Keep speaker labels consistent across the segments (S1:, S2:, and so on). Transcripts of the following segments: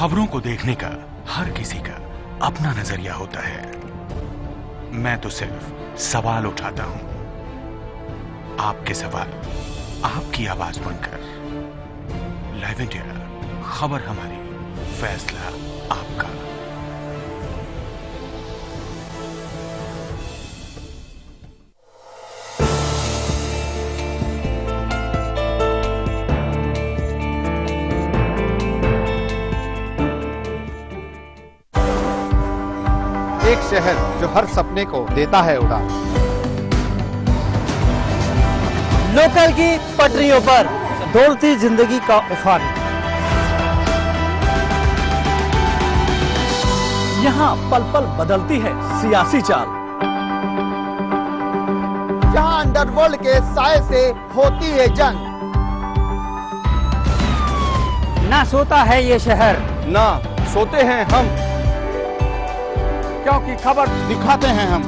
S1: खबरों को देखने का हर किसी का अपना नजरिया होता है। मैं तो सिर्फ सवाल उठाता हूं। आपके सवाल आपकी आवाज बनकर। लाइव इंडिया, खबर हमारी, फैसला आपका।
S2: एक शहर जो हर सपने को देता है उड़ान।
S3: लोकल की पटरियों पर दौड़ती जिंदगी का उफान। यहाँ पल पल बदलती है सियासी चाल।
S2: जहां अंडरवर्ल्ड के साए से होती है जंग।
S3: ना सोता है ये शहर,
S2: ना सोते हैं हम, क्योंकि खबर दिखाते हैं हम।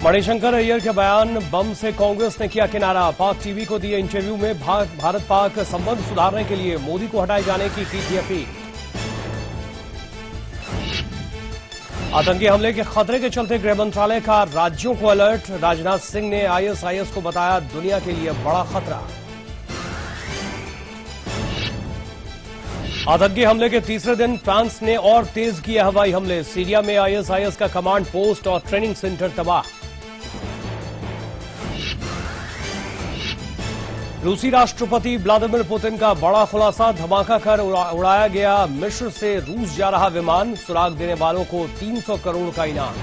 S4: मणिशंकर अय्यर के बयान, बम से कांग्रेस ने किया किनारा। पाक टीवी को दिए इंटरव्यू में भारत पाक संबंध सुधारने के लिए मोदी को हटाए जाने की थी अपील। आतंकी हमले के खतरे के चलते गृह मंत्रालय का राज्यों को अलर्ट। राजनाथ सिंह ने आईएसआईएस को बताया दुनिया के लिए बड़ा खतरा। आतंकी हमले के तीसरे दिन फ्रांस ने और तेज किए हवाई हमले। सीरिया में आईएसआईएस का कमांड पोस्ट और ट्रेनिंग सेंटर तबाह। रूसी राष्ट्रपति व्लादिमीर पुतिन का बड़ा खुलासा, धमाका कर उड़ाया गया मिस्र से रूस जा रहा विमान। सुराग देने वालों को 300 करोड़ का इनाम।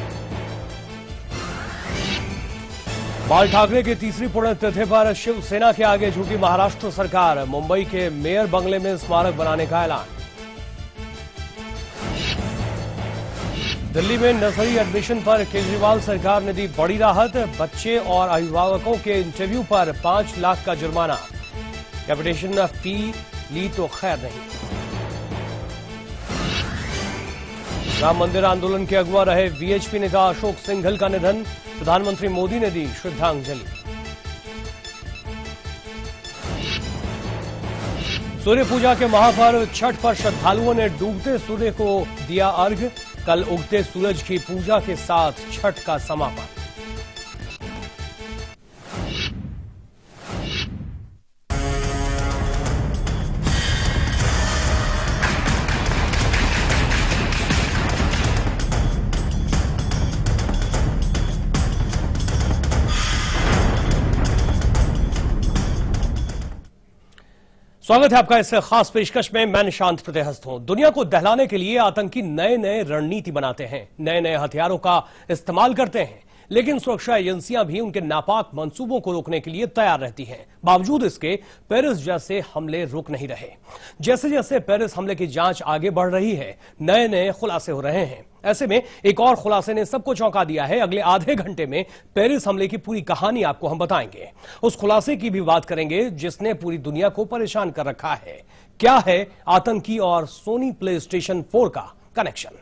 S4: बाल ठाकरे की तीसरी पुण्यतिथि पर शिवसेना के आगे झुकी महाराष्ट्र सरकार। मुंबई के मेयर बंगले में स्मारक बनाने का ऐलान। दिल्ली में नर्सरी एडमिशन पर केजरीवाल सरकार ने दी बड़ी राहत। बच्चे और अभिभावकों के इंटरव्यू पर 5 लाख का जुर्माना। कैपिटेशन फी ली तो खैर नहीं। राम मंदिर आंदोलन के अगुवा रहे वीएचपी नेता अशोक सिंघल का निधन। प्रधानमंत्री मोदी ने दी श्रद्धांजलि। सूर्य पूजा के महापर्व छठ पर श्रद्धालुओं ने डूबते सूर्य को दिया अर्घ्य। कल उगते सूरज की पूजा के साथ छठ का समापन। स्वागत है आपका इस खास पेशकश में। मैं निशांत प्रतिहस्त हूं। दुनिया को दहलाने के लिए आतंकी नए नए रणनीति बनाते हैं, नए नए हथियारों का इस्तेमाल करते हैं, लेकिन सुरक्षा एजेंसियां भी उनके नापाक मंसूबों को रोकने के लिए तैयार रहती हैं। बावजूद इसके पेरिस जैसे हमले रुक नहीं रहे। जैसे जैसे पेरिस हमले की जांच आगे बढ़ रही है, नए नए खुलासे हो रहे हैं। ऐसे में एक और खुलासे ने सबको चौंका दिया है। अगले आधे घंटे में पेरिस हमले की पूरी कहानी आपको हम बताएंगे। उस खुलासे की भी बात करेंगे जिसने पूरी दुनिया को परेशान कर रखा है। क्या है आतंकी और सोनी प्ले स्टेशन 4 का कनेक्शन?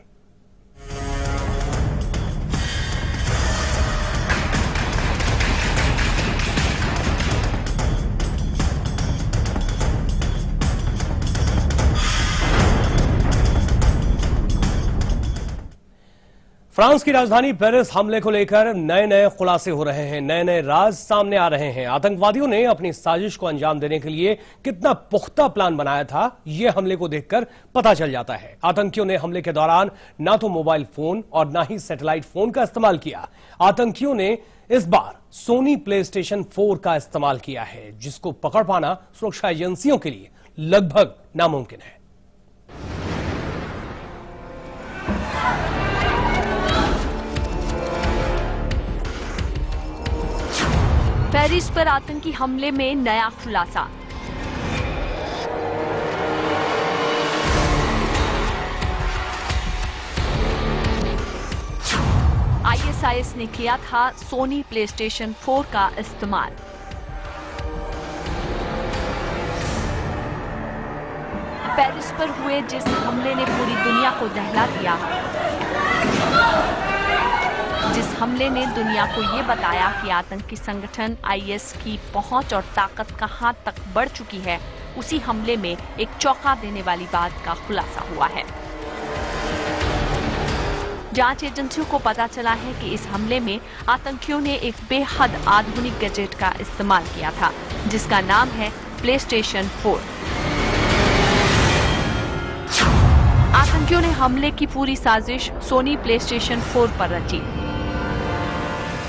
S4: फ्रांस की राजधानी पेरिस हमले को लेकर नए नए खुलासे हो रहे हैं, नए नए राज सामने आ रहे हैं। आतंकवादियों ने अपनी साजिश को अंजाम देने के लिए कितना पुख्ता प्लान बनाया था, यह हमले को देखकर पता चल जाता है। आतंकियों ने हमले के दौरान ना तो मोबाइल फोन और ना ही सैटेलाइट फोन का इस्तेमाल किया। आतंकियों ने इस बार सोनी प्ले स्टेशन 4 का इस्तेमाल किया है, जिसको पकड़ पाना सुरक्षा एजेंसियों के लिए लगभग नामुमकिन है।
S5: पेरिस पर आतंकी हमले में नया खुलासा। आईएसआईएस ने किया था सोनी प्ले स्टेशन 4 का इस्तेमाल। पेरिस पर हुए जिस हमले ने पूरी दुनिया को दहला दिया, जिस हमले ने दुनिया को ये बताया कि आतंकी संगठन आईएस की पहुंच और ताकत कहां तक बढ़ चुकी है, उसी हमले में एक चौंका देने वाली बात का खुलासा हुआ है। जांच एजेंसियों को पता चला है कि इस हमले में आतंकियों ने एक बेहद आधुनिक गैजेट का इस्तेमाल किया था, जिसका नाम है प्लेस्टेशन 4। आतंकियों ने हमले की पूरी साजिश सोनी प्लेस्टेशन 4 पर रची।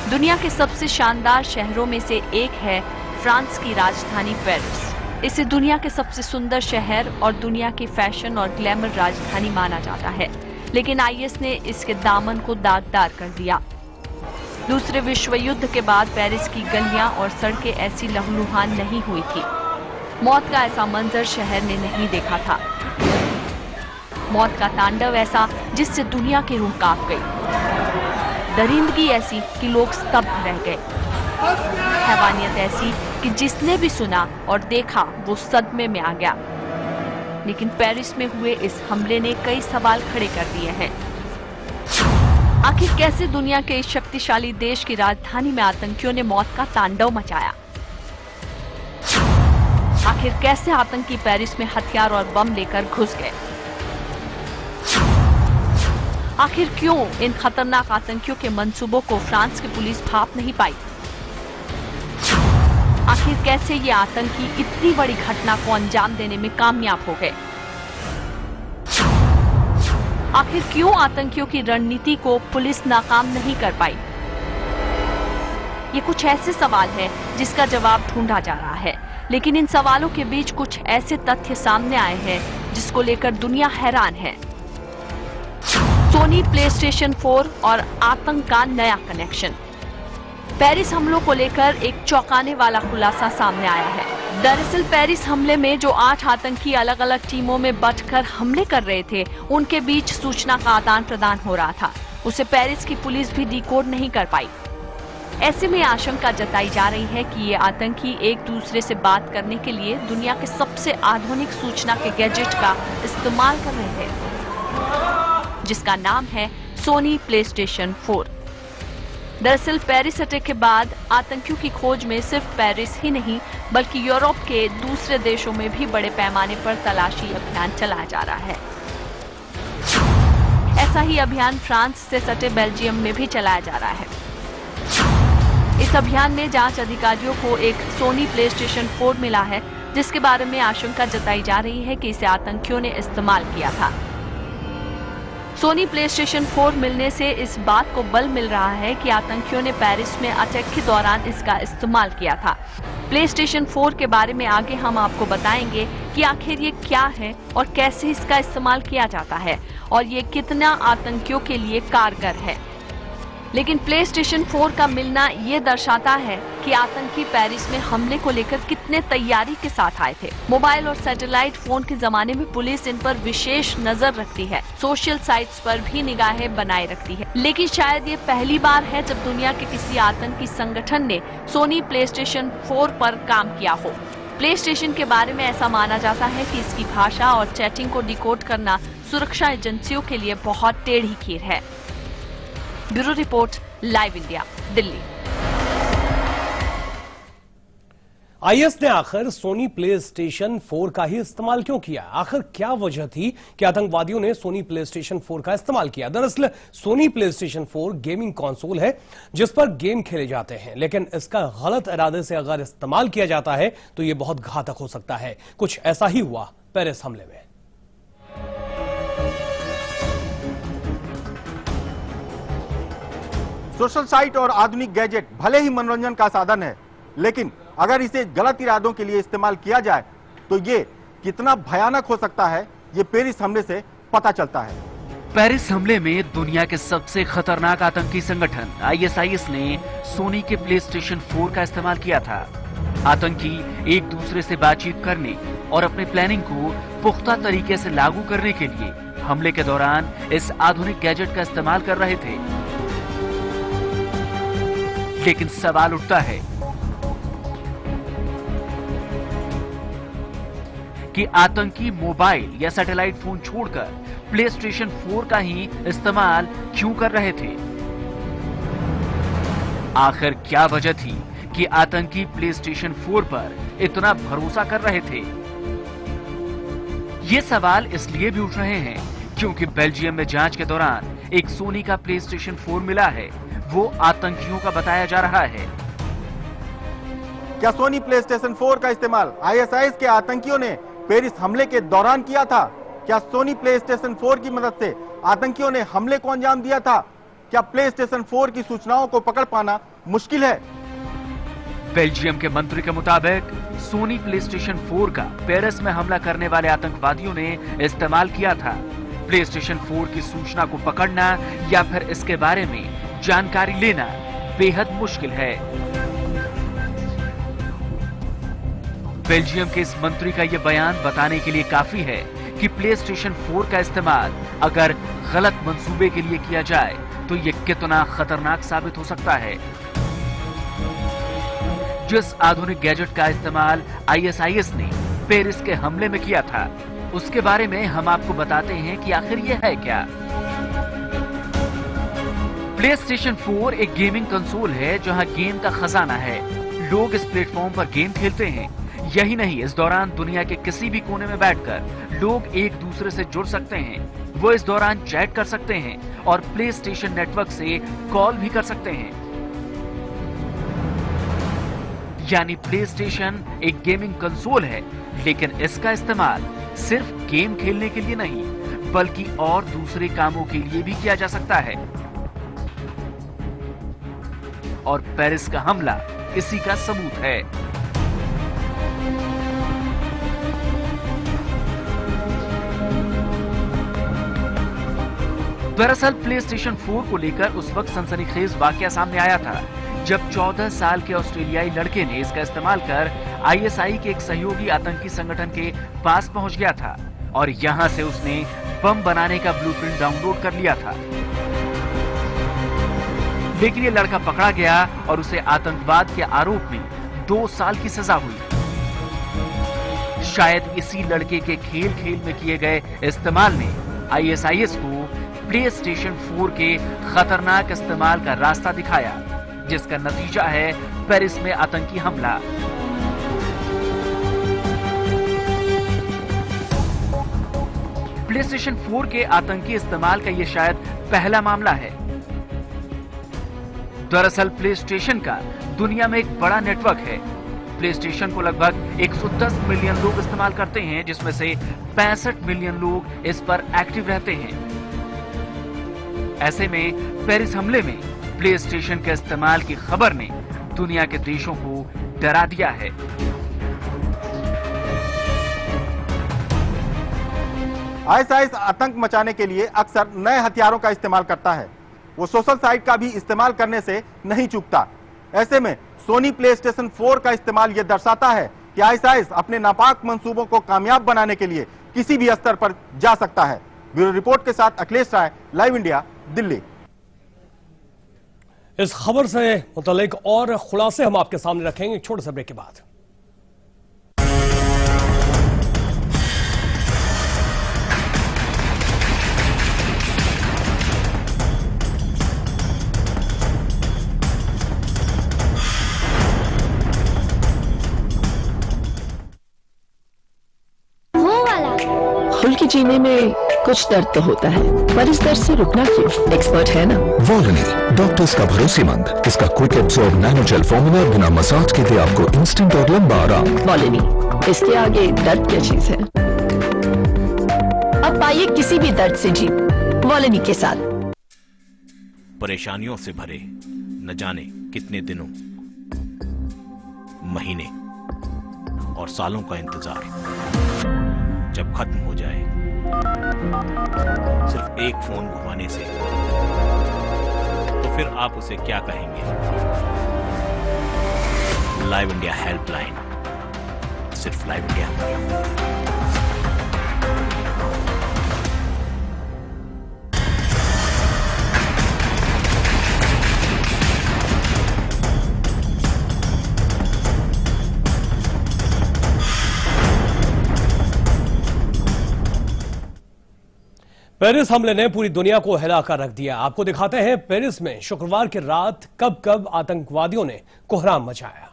S5: दुनिया के सबसे शानदार शहरों में से एक है फ्रांस की राजधानी पेरिस। इसे दुनिया के सबसे सुंदर शहर और दुनिया की फैशन और ग्लैमर राजधानी माना जाता है, लेकिन आईएस ने इसके दामन को दागदार कर दिया। दूसरे विश्व युद्ध के बाद पेरिस की गलियां और सड़कें ऐसी लहूलुहान नहीं हुई थी। मौत का ऐसा मंजर शहर ने नहीं देखा था। मौत का तांडव ऐसा जिससे दुनिया की रूह कांप गई। दरिंदगी ऐसी कि लोग स्तब्ध रह गए। हैवानियत ऐसी कि जिसने भी सुना और देखा वो सदमे में आ गया। लेकिन पेरिस में हुए इस हमले ने कई सवाल खड़े कर दिए हैं। आखिर कैसे दुनिया के इस शक्तिशाली देश की राजधानी में आतंकियों ने मौत का तांडव मचाया? आखिर कैसे आतंकी पेरिस में हथियार और बम लेकर घुस गए? आखिर क्यों इन खतरनाक आतंकियों के मंसूबों को फ्रांस की पुलिस भांप नहीं पाई? आखिर कैसे ये आतंकी इतनी बड़ी घटना को अंजाम देने में कामयाब हो गए? आखिर क्यों आतंकियों की रणनीति को पुलिस नाकाम नहीं कर पाई? ये कुछ ऐसे सवाल हैं जिसका जवाब ढूंढा जा रहा है, लेकिन इन सवालों के बीच कुछ ऐसे तथ्य सामने आए हैं जिसको लेकर दुनिया हैरान है। सोनी प्लेस्टेशन 4 और आतंक का नया कनेक्शन। पेरिस हमलों को लेकर एक चौंकाने वाला खुलासा सामने आया है। दरअसल पेरिस हमले में जो 8 आतंकी अलग अलग टीमों में बंटकर हमले कर रहे थे, उनके बीच सूचना का आदान प्रदान हो रहा था। उसे पेरिस की पुलिस भी डिकोड नहीं कर पाई। ऐसे में आशंका जताई जा रही है कि ये आतंकी एक दूसरे से बात करने के लिए दुनिया के सबसे आधुनिक सूचना के गैजेट का इस्तेमाल कर रहे हैं, जिसका नाम है सोनी प्लेस्टेशन 4। दरअसल पेरिस अटैक के बाद आतंकियों की खोज में सिर्फ पेरिस ही नहीं बल्कि यूरोप के दूसरे देशों में भी बड़े पैमाने पर तलाशी अभियान चलाया जा रहा है। ऐसा ही अभियान फ्रांस से सटे बेल्जियम में भी चलाया जा रहा है। इस अभियान में जांच अधिकारियों को एक सोनी प्लेस्टेशन 4 मिला है, जिसके बारे में आशंका जताई जा रही है कि इसे आतंकियों ने इस्तेमाल किया था। सोनी प्लेस्टेशन 4 मिलने से इस बात को बल मिल रहा है कि आतंकियों ने पेरिस में अटैक के दौरान इसका इस्तेमाल किया था। प्लेस्टेशन 4 के बारे में आगे हम आपको बताएंगे कि आखिर ये क्या है और कैसे इसका इस्तेमाल किया जाता है और ये कितना आतंकियों के लिए कारगर है। लेकिन प्लेस्टेशन 4 का मिलना ये दर्शाता है कि आतंकी पेरिस में हमले को लेकर कितने तैयारी के साथ आए थे। मोबाइल और सैटेलाइट फोन के जमाने में पुलिस इन पर विशेष नजर रखती है, सोशल साइट्स पर भी निगाहें बनाए रखती है। लेकिन शायद ये पहली बार है जब दुनिया के किसी आतंकी संगठन ने सोनी प्लेस्टेशन 4 पर काम किया हो। प्लेस्टेशन के बारे में ऐसा माना जाता है कि इसकी भाषा और चैटिंग को डिकोड करना सुरक्षा एजेंसियों के लिए बहुत टेढ़ी खीर है। Bureau report, live India, Delhi.
S4: IS ने आखिर सोनी प्लेस्टेशन 4 का ही इस्तेमाल क्यों किया? आखिर क्या वजह थी कि आतंकवादियों ने सोनी प्लेस्टेशन 4 का इस्तेमाल किया? दरअसल सोनी प्लेस्टेशन 4 गेमिंग कंसोल है जिस पर गेम खेले जाते हैं, लेकिन इसका गलत इरादे से अगर इस्तेमाल किया जाता है तो यह बहुत घातक हो सकता है। कुछ ऐसा ही हुआ पेरिस हमले में।
S2: सोशल साइट और आधुनिक गैजेट भले ही मनोरंजन का साधन है, लेकिन अगर इसे गलत इरादों के लिए इस्तेमाल किया जाए तो ये कितना भयानक हो सकता है, ये पेरिस हमले से पता चलता है।
S6: पेरिस हमले में दुनिया के सबसे खतरनाक आतंकी संगठन आईएसआईएस ने सोनी के प्लेस्टेशन 4 का इस्तेमाल किया था। आतंकी एक दूसरे से बातचीत करने और अपने प्लानिंग को पुख्ता तरीके से लागू करने के लिए हमले के दौरान इस आधुनिक गैजेट का इस्तेमाल कर रहे थे। लेकिन सवाल उठता है कि आतंकी मोबाइल या सैटेलाइट फोन छोड़कर प्ले स्टेशन 4 का ही इस्तेमाल क्यों कर रहे थे? आखिर क्या वजह थी कि आतंकी प्ले स्टेशन 4 पर इतना भरोसा कर रहे थे? ये सवाल इसलिए भी उठ रहे हैं क्योंकि बेल्जियम में जांच के दौरान एक सोनी का प्ले स्टेशन 4 मिला है, वो आतंकियों का बताया जा रहा है।
S2: क्या सोनी प्ले स्टेशन 4 का इस्तेमाल आईएसआईएस के आतंकियों ने पेरिस हमले के दौरान किया था? क्या सोनी प्ले स्टेशन 4 की मदद से आतंकियों ने हमले को अंजाम दिया था? क्या प्ले स्टेशन 4 की सूचनाओं को पकड़ पाना मुश्किल है?
S6: बेल्जियम के मंत्री के मुताबिक सोनी प्ले स्टेशन 4 का पेरिस में हमला करने वाले आतंकवादियों ने इस्तेमाल किया था। प्ले स्टेशन 4 की सूचना को पकड़ना या फिर इसके बारे में जानकारी लेना बेहद मुश्किल है। बेल्जियम के इस मंत्री का यह बयान बताने के लिए काफी है कि प्ले स्टेशन 4 का इस्तेमाल अगर गलत मंसूबे के लिए किया जाए तो यह कितना खतरनाक साबित हो सकता है। जिस आधुनिक गैजेट का इस्तेमाल आईएसआईएस ने पेरिस के हमले में किया था, उसके बारे में हम आपको बताते हैं कि आखिर यह है क्या। प्ले स्टेशन 4 एक गेमिंग कंसोल है जहां गेम का खजाना है। लोग इस प्लेटफॉर्म पर गेम खेलते हैं। यही नहीं, इस दौरान दुनिया के किसी भी कोने में बैठकर लोग एक दूसरे से जुड़ सकते हैं। वो इस दौरान चैट कर सकते हैं और प्ले स्टेशन नेटवर्क से कॉल भी कर सकते हैं। यानी प्ले स्टेशन एक गेमिंग कंसोल है, लेकिन इसका इस्तेमाल सिर्फ गेम खेलने के लिए नहीं बल्कि और दूसरे कामों के लिए भी किया जा सकता है। और पेरिस का हमला इसी का सबूत है। दरअसल प्ले स्टेशन 4 को लेकर उस वक्त सनसनीखेज वाकया सामने आया था जब 14 साल के ऑस्ट्रेलियाई लड़के ने इसका इस्तेमाल कर आईएसआई के एक सहयोगी आतंकी संगठन के पास पहुंच गया था और यहां से उसने बम बनाने का ब्लूप्रिंट डाउनलोड कर लिया था। लेकिन ये लड़का पकड़ा गया और उसे आतंकवाद के आरोप में 2 साल की सजा हुई। शायद इसी लड़के के खेल खेल में किए गए इस्तेमाल ने आईएसआईएस को प्ले स्टेशन 4 के खतरनाक इस्तेमाल का रास्ता दिखाया, जिसका नतीजा है पेरिस में आतंकी हमला। प्ले स्टेशन 4 के आतंकी इस्तेमाल का यह शायद पहला मामला है। दरअसल प्ले स्टेशन का दुनिया में एक बड़ा नेटवर्क है। प्ले स्टेशन को लगभग 110 मिलियन लोग इस्तेमाल करते हैं, जिसमें से 65 मिलियन लोग इस पर एक्टिव रहते हैं। ऐसे में पेरिस हमले में प्ले स्टेशन के इस्तेमाल की खबर ने दुनिया के देशों को डरा दिया है।
S2: आईएसआईएस आतंक मचाने के लिए अक्सर नए हथियारों का इस्तेमाल करता है। वो सोशल साइट का भी इस्तेमाल करने से नहीं चूकता। ऐसे में सोनी प्ले स्टेशन 4 का इस्तेमाल यह दर्शाता है कि आईएसआईएस अपने नापाक मंसूबों को कामयाब बनाने के लिए किसी भी स्तर पर जा सकता है। ब्यूरो रिपोर्ट के साथ अखिलेश राय, लाइव इंडिया, दिल्ली।
S4: इस खबर से मुतालिक और खुलासे हम आपके सामने रखेंगे एक छोटे से ब्रेक के बाद।
S7: खुल के जीने में कुछ दर्द तो होता है, पर इस दर्द से रुकना क्यों? एक्सपर्ट है ना।
S8: वॉलनी, डॉक्टर्स का भरोसेमंद। इसका quick absorb nano gel formula बिना मसाज के दे आपको इंस्टेंट और लंबा आराम।
S7: वॉलनी, इसके आगे दर्द क्या चीज है। अब पाइए किसी भी दर्द से जीत वॉलनी के साथ।
S9: परेशानियों से भरे न जाने कितने दिनों, महीने और सालों का इंतजार जब खत्म हो जाए सिर्फ एक फोन घुमाने से, तो फिर आप उसे क्या कहेंगे? लाइव इंडिया हेल्पलाइन, सिर्फ लाइव इंडिया।
S4: पेरिस हमले ने पूरी दुनिया को हिलाकर रख दिया। आपको दिखाते हैं पेरिस में शुक्रवार की रात कब कब आतंकवादियों ने कोहराम मचाया।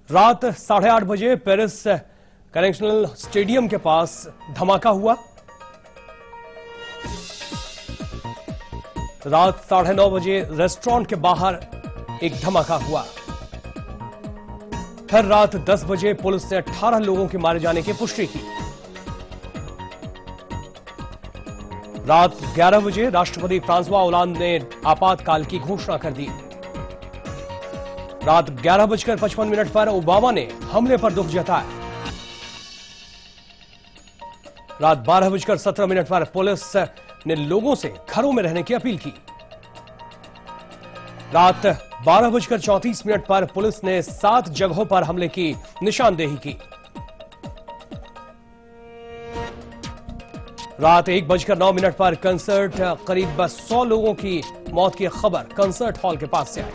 S4: रात 8:30 बजे पेरिस कनेक्शनल स्टेडियम के पास धमाका हुआ। रात 9:30 बजे रेस्टोरेंट के बाहर एक धमाका हुआ। फिर रात 10 बजे पुलिस ने 18 लोगों के मारे जाने की पुष्टि की। रात 11 बजे राष्ट्रपति फ्रांसवा ओलांद ने आपातकाल की घोषणा कर दी। रात 11:55 पर ओबामा ने हमले पर दुख जताया। रात 12:17 पर पुलिस ने लोगों से घरों में रहने की अपील की। रात 12:34 पर पुलिस ने 7 जगहों पर हमले की निशानदेही की। रात 1:09 पर कंसर्ट करीब 100 लोगों की मौत की खबर कंसर्ट हॉल के पास से आई।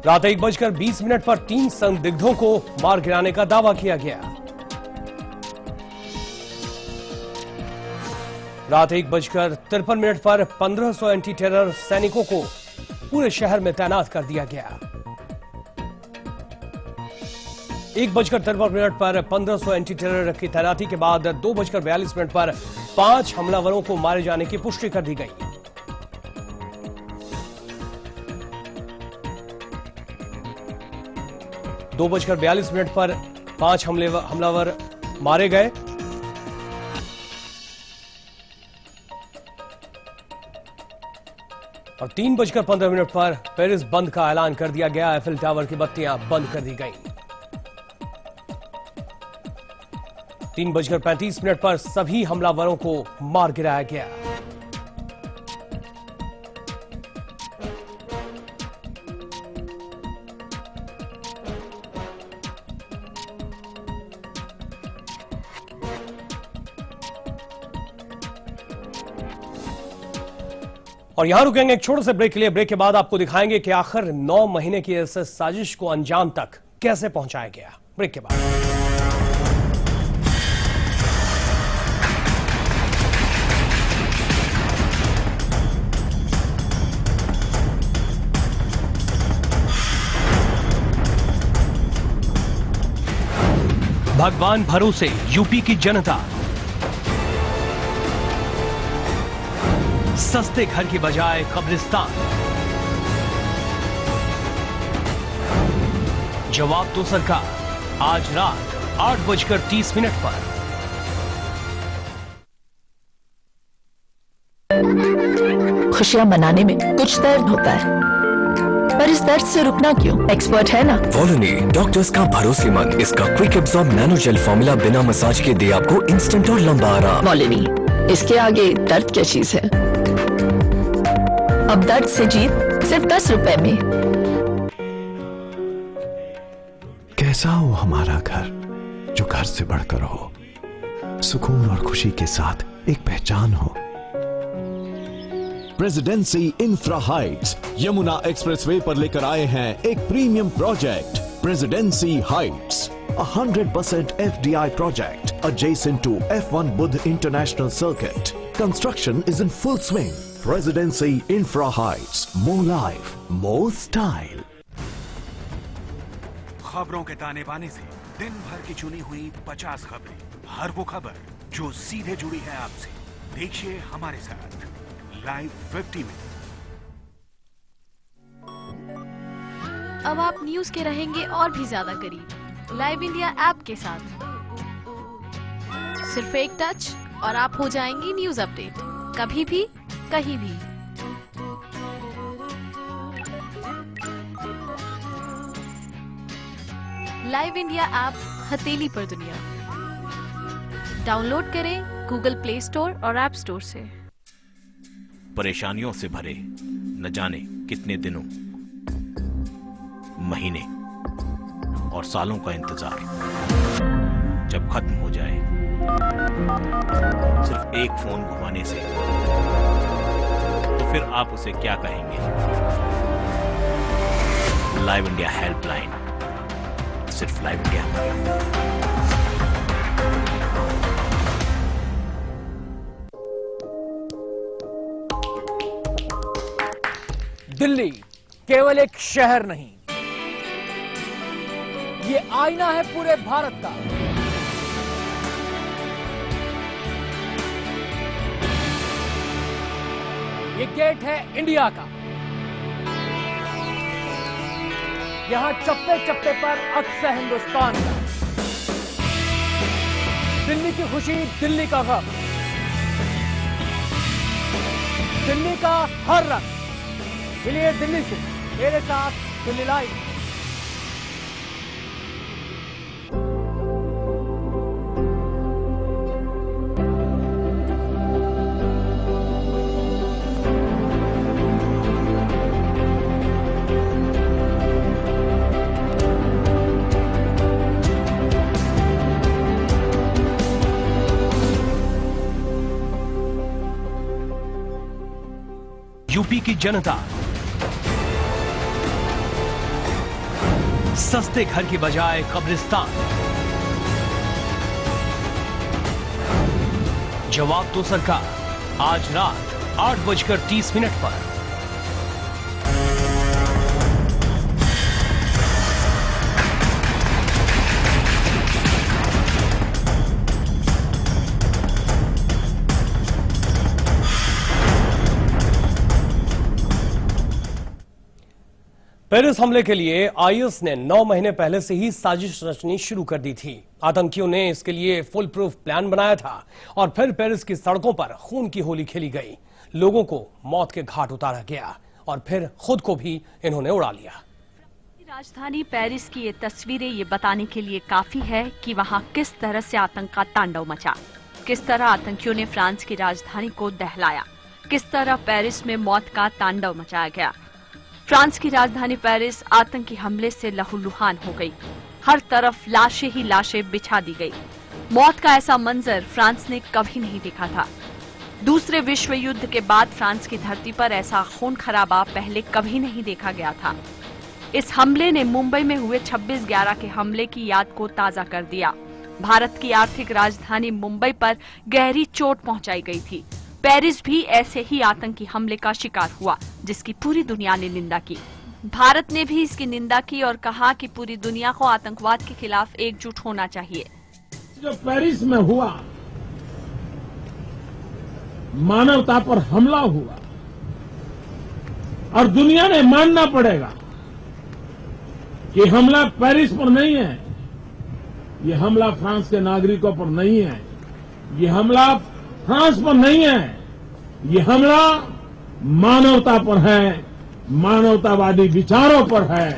S4: रात 1:20 पर 3 संदिग्धों को मार गिराने का दावा किया गया। रात 1:53 पर 1500 एंटी टेरर सैनिकों को पूरे शहर में तैनात कर दिया गया। 1:53 पर 1500 एंटी टेरर की तैनाती के बाद 2:42 पर 5 हमलावरों को मारे जाने की पुष्टि कर दी गई। दो 2:42 पर 5 हमलावर मारे गए। और 3:15 पर पेरिस बंद का ऐलान कर दिया गया। एफिल टावर की बत्तियां बंद कर दी गईं। 3:35 पर सभी हमलावरों को मार गिराया गया। और यहां रुकेंगे एक छोटे से ब्रेक के लिए। ब्रेक के बाद आपको दिखाएंगे कि आखिर 9 महीने की इस साजिश को अंजाम तक कैसे पहुंचाया गया। ब्रेक के बाद भगवान भरोसे यूपी की जनता सस्ते घर की बजाय कब्रिस्तान। जवाब दो सरकार, आज रात 8:30 पर।
S7: खुशियां मनाने में कुछ दर्द होता है, पर इस दर्द से रुकना क्यों? एक्सपर्ट है ना
S8: वॉलोनी, डॉक्टर्स का भरोसेमंद। इसका quick absorb nano gel formula बिना मसाज के दे आपको इंस्टेंट और लंबा आराम।
S7: वॉलोनी, इसके आगे दर्द क्या चीज है? अब दर्द से जीत सिर्फ 10 रुपए में।
S10: कैसा हो हमारा घर, जो घर से बढ़कर हो, सुकून और खुशी के साथ एक पहचान हो। Presidency infra Heights Yamuna expressway पर लेकर आए हैं एक premium project, presidency Heights, 100% FDI project adjacent to F1 Budh International Circuit. Construction is in full swing. Residency Infra Heights. More life, more style.
S1: खबरों के ताने बाने से दिन भर की चुनी हुई 50 खबरें, हर वो खबर जो सीधे जुड़ी है आपसे। देखिए हमारे साथ लाइव 50 में।
S5: अब आप न्यूज के रहेंगे और भी ज्यादा करीब लाइव इंडिया ऐप के साथ। सिर्फ एक टच और आप हो जाएंगी न्यूज अपडेट, कभी भी कहीं भी। लाइव इंडिया ऐप हथेली पर दुनिया। डाउनलोड करें गूगल प्ले स्टोर और ऐप स्टोर से।
S9: परेशानियों से भरे न जाने कितने दिनों, महीने और सालों का इंतजार जब खत्म हो जाए, सिर्फ एक फोन घुमाने से, तो फिर आप उसे क्या कहेंगे? लाइव इंडिया हेल्पलाइन सिर्फ लाइव इंडिया पर।
S3: दिल्ली केवल एक शहर नहीं, ये आईना है पूरे भारत का। ये गेट है इंडिया का। यहां चप्पे चप्पे पर अक्स है हिंदुस्तान का। दिल्ली की खुशी, दिल्ली का गम, दिल्ली का हर रंग। मिलिए दिल्ली से मेरे साथ दिल्ली लाइव।
S4: यूपी की जनता सस्ते घर की बजाय कब्रिस्तान। जवाब दो सरकार, आज रात 8:30 पर। पेरिस हमले के लिए आईएस ने 9 महीने पहले से ही साजिश रचनी शुरू कर दी थी। आतंकियों ने इसके लिए फुल प्रूफ प्लान बनाया था और फिर पेरिस की सड़कों पर खून की होली खेली गई। लोगों को मौत के घाट उतारा गया और फिर खुद को भी इन्होंने उड़ा लिया।
S5: राजधानी पेरिस की ये तस्वीरें ये बताने के लिए काफी है कि वहां किस तरह से आतंक का तांडव मचा, किस तरह आतंकियों ने फ्रांस की राजधानी को दहलाया, किस तरह पेरिस में मौत का तांडव मचाया गया। फ्रांस की राजधानी पेरिस आतंकी हमले से लहूलुहान हो गई। हर तरफ लाशें ही लाशें बिछा दी गई। मौत का ऐसा मंजर फ्रांस ने कभी नहीं देखा था। दूसरे विश्व युद्ध के बाद फ्रांस की धरती पर ऐसा खून खराबा पहले कभी नहीं देखा गया था। इस हमले ने मुंबई में हुए 26/11 के हमले की याद को ताजा कर दिया। भारत की आर्थिक राजधानी मुंबई पर गहरी चोट पहुंचाई गई थी। पेरिस भी ऐसे ही आतंकी हमले का शिकार हुआ, जिसकी पूरी दुनिया ने निंदा की। भारत ने भी इसकी निंदा की और कहा कि पूरी दुनिया को आतंकवाद के खिलाफ एकजुट होना चाहिए।
S11: जो पेरिस में हुआ, मानवता पर हमला हुआ और दुनिया ने मानना पड़ेगा कि हमला पेरिस पर नहीं है, ये हमला फ्रांस के नागरिकों पर नहीं है, ये हमला फ्रांस पर नहीं है, ये हमला मानवता पर है, मानवतावादी विचारों पर है।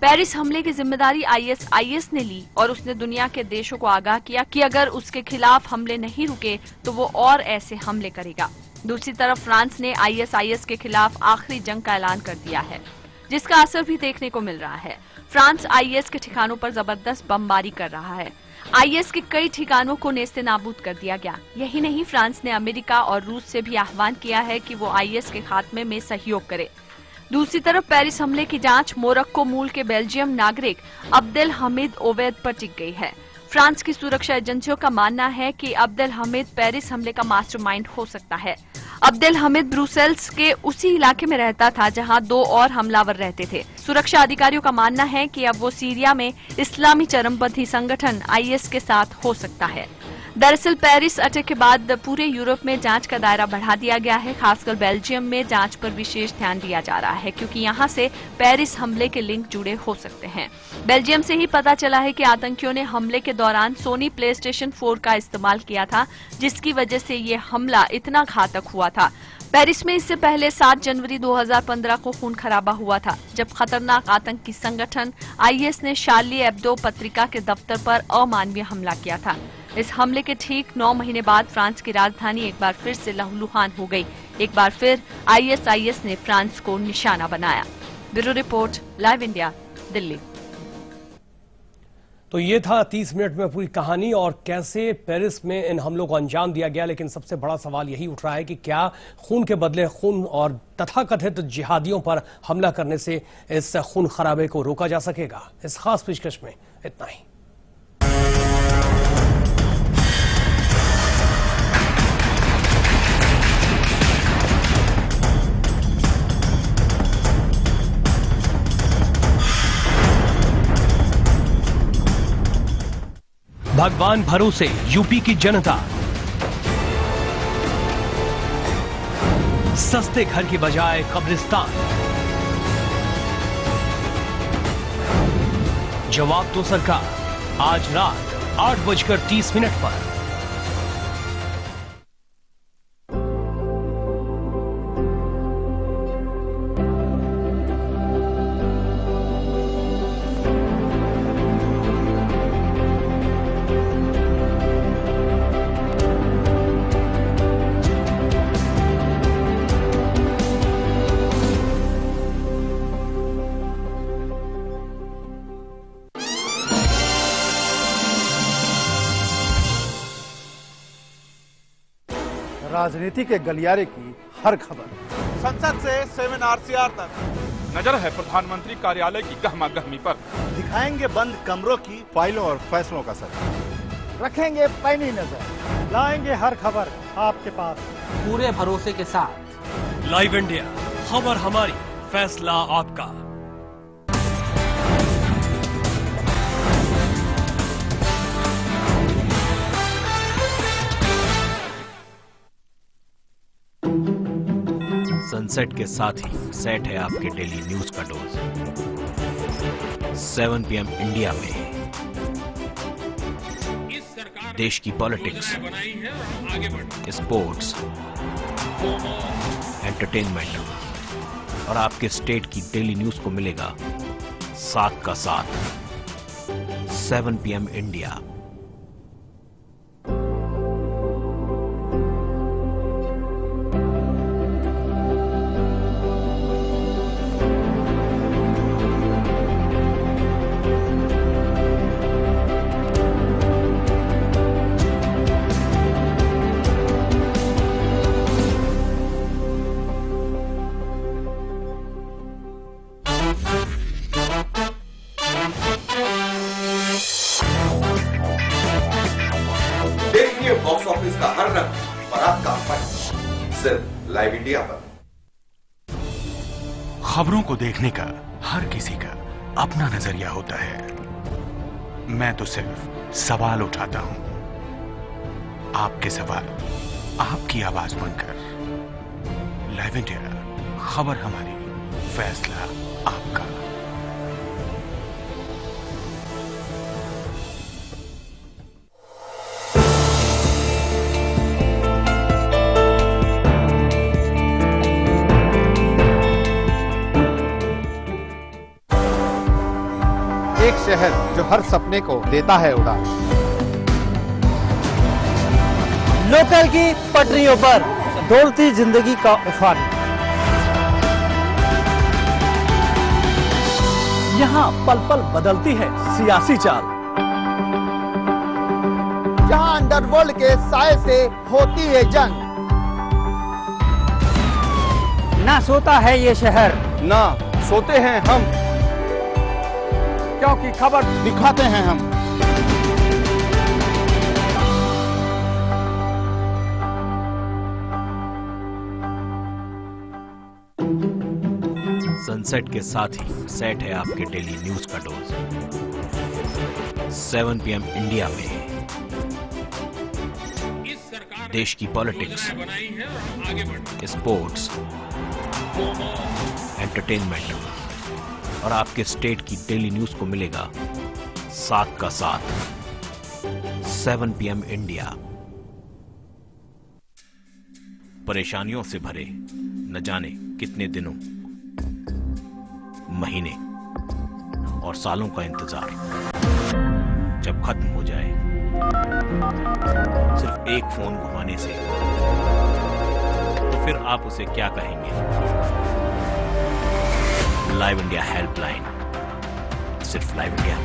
S5: पेरिस हमले की जिम्मेदारी आईएस ने ली और उसने दुनिया के देशों को आगाह किया कि अगर उसके खिलाफ हमले नहीं रुके तो वो और ऐसे हमले करेगा। दूसरी तरफ फ्रांस ने आईएस के खिलाफ आखिरी जंग का ऐलान कर दिया है, जिसका असर भी देखने को मिल रहा है। फ्रांस आईएस के ठिकानों पर जबरदस्त बमबारी कर रहा है। आईएस के कई ठिकानों को नेस्तनाबूद कर दिया गया। यही नहीं, फ्रांस ने अमेरिका और रूस से भी आह्वान किया है कि वो आईएस के खात्मे में सहयोग करे। दूसरी तरफ पेरिस हमले की जांच मोरक्को मूल के बेल्जियम नागरिक अब्देल हमीद ओवैद पर टिक गई है। फ्रांस की सुरक्षा एजेंसियों का मानना है कि अब्देल हमीद पेरिस हमले का मास्टरमाइंड हो सकता है। अब्देल हमीद ब्रुसेल्स के उसी इलाके में रहता था जहां 2 और हमलावर रहते थे। सुरक्षा अधिकारियों का मानना है कि अब वो सीरिया में इस्लामी चरमपंथी संगठन आईएस के साथ हो सकता है। दरअसल पेरिस अटैक के बाद पूरे यूरोप में जांच का दायरा बढ़ा दिया गया है। खासकर बेल्जियम में जांच पर विशेष ध्यान दिया जा रहा है, क्योंकि यहां से पेरिस हमले के लिंक जुड़े हो सकते हैं। बेल्जियम से ही पता चला है कि आतंकियों ने हमले के दौरान सोनी प्लेस्टेशन 4 का इस्तेमाल किया था, जिसकी वजह से ये हमला इतना घातक हुआ था। पेरिस में इससे पहले 7 जनवरी 2015 को खून खराबा हुआ था, जब खतरनाक आतंकी संगठन आईएस ने शार्ली एब्दो पत्रिका के दफ्तर पर अमानवीय हमला किया था। इस हमले के ठीक 9 महीने बाद फ्रांस की राजधानी एक बार फिर से लहूलुहान हो गई। एक बार फिर आईएस ने फ्रांस को निशाना बनाया। Bureau report, live India, Delhi.
S4: तो ये था 30 मिनट में पूरी कहानी और कैसे पेरिस में इन हमलों को अंजाम दिया गया। लेकिन सबसे बड़ा सवाल यही उठ रहा है कि क्या खून के बदले खून और तथाकथित जिहादियों पर हमला करने से इस खून खराबे को रोका जा सकेगा। इस खास पेशकश में इतना ही। भगवान भरोसे यूपी की जनता सस्ते घर की बजाय कब्रिस्तान। जवाब दो सरकार, आज रात 8:30 पर।
S3: राजनीति के गलियारे की हर खबर,
S12: संसद से 7 RCR तक
S13: नजर है प्रधानमंत्री कार्यालय की गहमा गहमी पर।
S12: दिखाएंगे बंद कमरों की
S2: फाइलों और फैसलों का सच,
S3: रखेंगे पैनी नजर, लाएंगे हर खबर आपके पास
S14: पूरे भरोसे के साथ।
S4: लाइव इंडिया, खबर हमारी, फैसला आपका।
S9: सनसेट के साथ ही सेट है आपके डेली न्यूज का डोज। 7 PM इंडिया में देश की पॉलिटिक्स, स्पोर्ट्स, एंटरटेनमेंट और आपके स्टेट की डेली न्यूज को मिलेगा साथ का साथ। 7 PM इंडिया।
S15: देखिए बॉक्स ऑफिस का हर रंग और आपका फन सिर्फ लाइव इंडिया पर।
S1: खबरों को देखने का हर किसी का अपना नजरिया होता है। मैं तो सिर्फ सवाल उठाता हूं, आपके सवाल आपकी आवाज बनकर। लाइव इंडिया, खबर हमारी, फैसला आपका।
S12: एक शहर जो हर सपने को देता है उड़ान।
S3: लोकल की पटरियों पर दौड़ती जिंदगी का उफान। यहाँ पल पल बदलती है सियासी चाल।
S12: जहां अंडरवर्ल्ड के साए से होती है जंग।
S3: ना सोता है ये शहर,
S12: ना सोते हैं हम,
S3: क्योंकि खबर
S12: दिखाते हैं हम।
S9: सनसेट के साथ ही सेट है आपके डेली न्यूज का डोज। 7 PM इंडिया में देश की पॉलिटिक्स, स्पोर्ट्स, एंटरटेनमेंट और आपके स्टेट की डेली न्यूज को मिलेगा साथ का साथ। 7 PM इंडिया। परेशानियों से भरे न जाने कितने दिनों, महीने और सालों का इंतजार जब खत्म हो जाए सिर्फ एक फोन घुमाने से, तो फिर आप उसे क्या कहेंगे? लाइव इंडिया हेल्पलाइन, सिर्फ लाइव इंडिया।